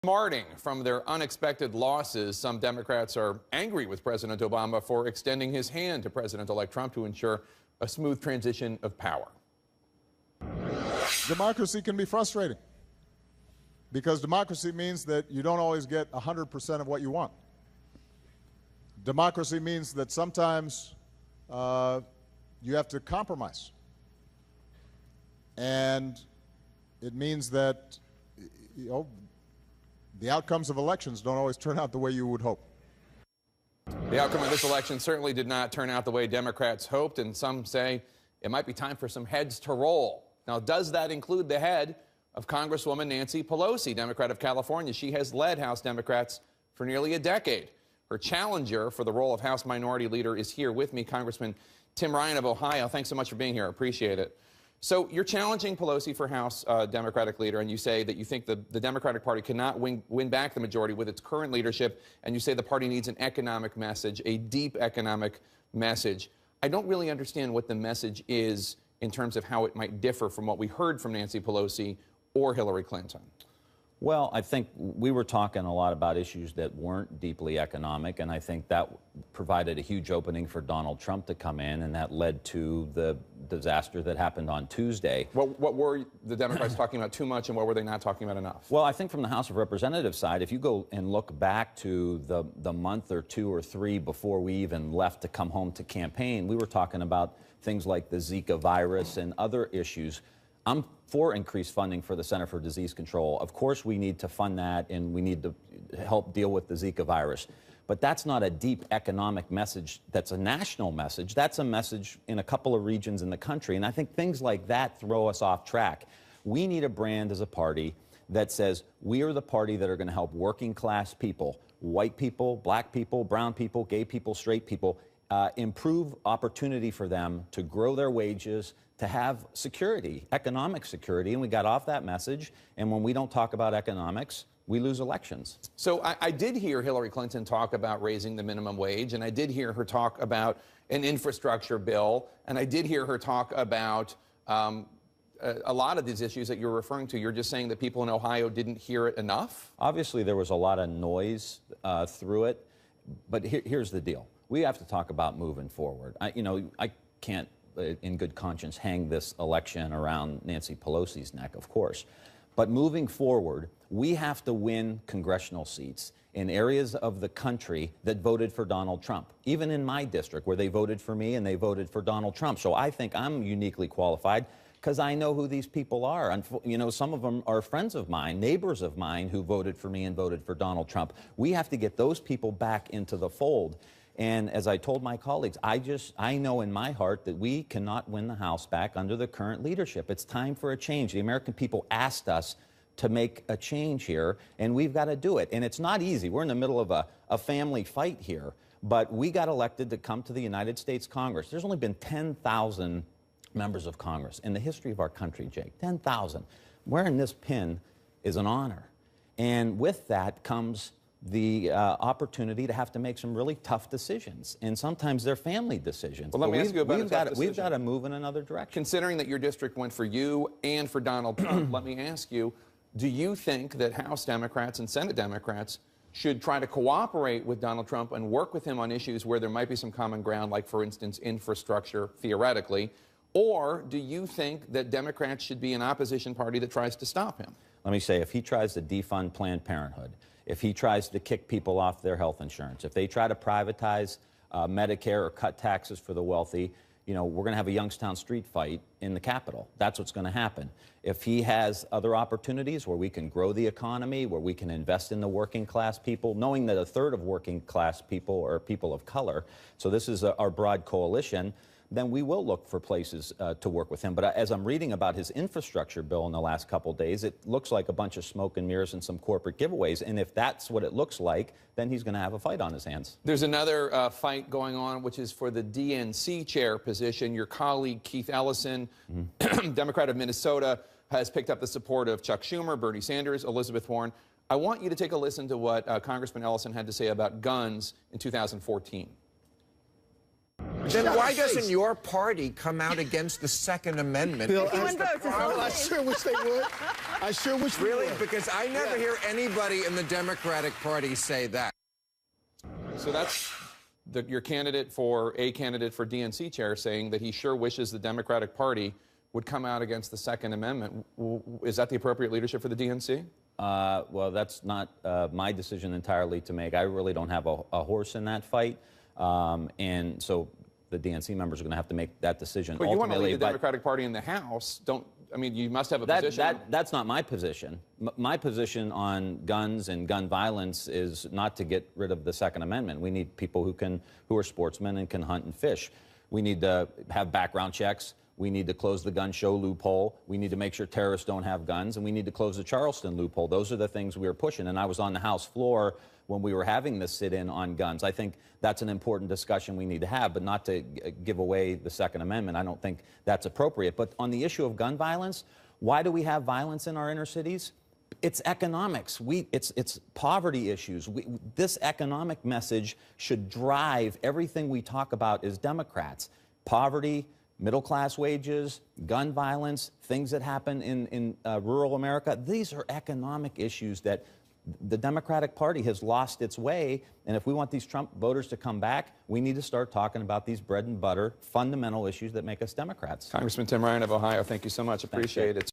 Smarting from their unexpected losses, some Democrats are angry with President Obama for extending his hand to President-elect Trump to ensure a smooth transition of power. Democracy can be frustrating because democracy means that you don't always get 100% of what you want. Democracy means that sometimes you have to compromise. And it means that, the outcomes of elections don't always turn out the way you would hope. The outcome of this election certainly did not turn out the way Democrats hoped, and some say it might be time for some heads to roll. Now, does that include the head of Congresswoman Nancy Pelosi, Democrat of California? She has led House Democrats for nearly a decade. Her challenger for the role of House Minority Leader is here with me, Congressman Tim Ryan of Ohio. Thanks so much for being here. I appreciate it. So you're challenging Pelosi for House Democratic leader, and you say that you think the Democratic Party cannot win back the majority with its current leadership, and you say the party needs an economic message, a deep economic message. I don't really understand what the message is in terms of how it might differ from what we heard from Nancy Pelosi or Hillary Clinton. Well, I think we were talking a lot about issues that weren't deeply economic, and I think that provided a huge opening for Donald Trump to come in, and that led to the disaster that happened on Tuesday. What were the Democrats talking about too much, and what were they not talking about enough? Well, I think from the House of Representatives side, if you go and look back to the month or two or three before we even left to come home to campaign, we were talking about things like the Zika virus and other issues. I'm for increased funding for the Center for Disease Control. Of course, we need to fund that, and we need to help deal with the Zika virus. But that's not a deep economic message. That's a national message. That's a message in a couple of regions in the country. And I think things like that throw us off track. We need a brand as a party that says we are the party that are going to help working class people, white people, black people, brown people, gay people, straight people, improve opportunity for them to grow their wages, to have security, economic security, and we got off that message. And when we don't talk about economics, we lose elections. So I did hear Hillary Clinton talk about raising the minimum wage, and I did hear her talk about an infrastructure bill, and I did hear her talk about a lot of these issues that you're referring to. You're just saying that people in Ohio didn't hear it enough? Obviously, there was a lot of noise through it, but here's the deal. We have to talk about moving forward. I can't, in good conscience, hang this election around Nancy Pelosi's neck, of course. But moving forward, we have to win congressional seats in areas of the country that voted for Donald Trump, even in my district where they voted for me and they voted for Donald Trump. So I think I'm uniquely qualified because I know who these people are. And, some of them are friends of mine, neighbors of mine who voted for me and voted for Donald Trump. We have to get those people back into the fold. And as I told my colleagues, I know in my heart that we cannot win the House back under the current leadership. It's time for a change. The American people asked us to make a change here, and we've got to do it. And it's not easy. We're in the middle of a family fight here, but we got elected to come to the United States Congress. There's only been 10,000 members of Congress in the history of our country, Jake. 10,000. Wearing this pin is an honor. And with that comes the opportunity to have to make some really tough decisions, and sometimes they're family decisions. Well, let me ask you about we've got to move in another direction. Considering that your district went for you and for Donald Trump, let me ask you, do you think that House Democrats and Senate Democrats should try to cooperate with Donald Trump and work with him on issues where there might be some common ground, like, for instance, infrastructure, theoretically? Or do you think that Democrats should be an opposition party that tries to stop him? Let me say, if he tries to defund Planned Parenthood, if he tries to kick people off their health insurance, if they try to privatize Medicare or cut taxes for the wealthy, we're going to have a Youngstown street fight in the Capitol. That's what's going to happen. If he has other opportunities where we can grow the economy, where we can invest in the working class people, knowing that a third of working class people are people of color, so this is our broad coalition, then we will look for places to work with him. But as I'm reading about his infrastructure bill in the last couple of days, it looks like a bunch of smoke and mirrors and some corporate giveaways. And if that's what it looks like, then he's going to have a fight on his hands. There's another fight going on, which is for the DNC chair position. Your colleague, Keith Ellison, Democrat of Minnesota, has picked up the support of Chuck Schumer, Bernie Sanders, Elizabeth Warren. I want you to take a listen to what Congressman Ellison had to say about guns in 2014. Then why doesn't your party come out against the Second Amendment? I'm not sure which they would. I sure wish we Really? would. Because I never hear anybody in the Democratic Party say that. So that's your candidate for DNC chair saying that he sure wishes the Democratic Party would come out against the Second Amendment. Is that the appropriate leadership for the DNC? Well, that's not my decision entirely to make. I really don't have a horse in that fight. And so the DNC members are going to have to make that decision. But you want to lead the Democratic Party in the House. I mean, you must have a position. That's not my position. My position on guns and gun violence is not to get rid of the Second Amendment. We need people who are sportsmen and can hunt and fish. We need to have background checks. We need to close the gun show loophole. We need to make sure terrorists don't have guns, and we need to close the Charleston loophole. Those are the things we are pushing. And I was on the House floor when we were having this sit-in on guns. I think that's an important discussion we need to have, but not to give away the Second Amendment. I don't think that's appropriate. But on the issue of gun violence, why do we have violence in our inner cities? It's economics. It's poverty issues. This economic message should drive everything we talk about as Democrats. Poverty, middle-class wages, gun violence, things that happen in rural America. These are economic issues that the Democratic Party has lost its way, and if we want these Trump voters to come back, we need to start talking about these bread and butter fundamental issues that make us Democrats. Congressman Tim Ryan of Ohio, thank you so much. Appreciate it.